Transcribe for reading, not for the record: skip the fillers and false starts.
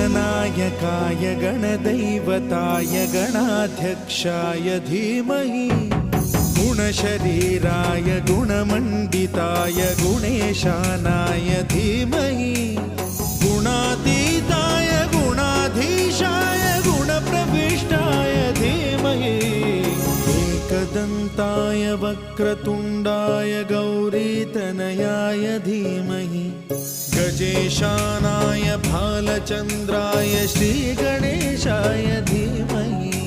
गणनायकाय गणदैवताय गणाध्यक्षाय धीमहि गुणशरीराय गुणमण्डिताय गुणेशानाय धीमहि गुणातीताय गुणाधीशाय गुणप्रविष्टाय धीमहि एकदन्ताय वक्रतुण्डाय गौरीतनयाय धीमहि गजेशानाय भालचन्द्राय श्रीगणेशाय धीमहि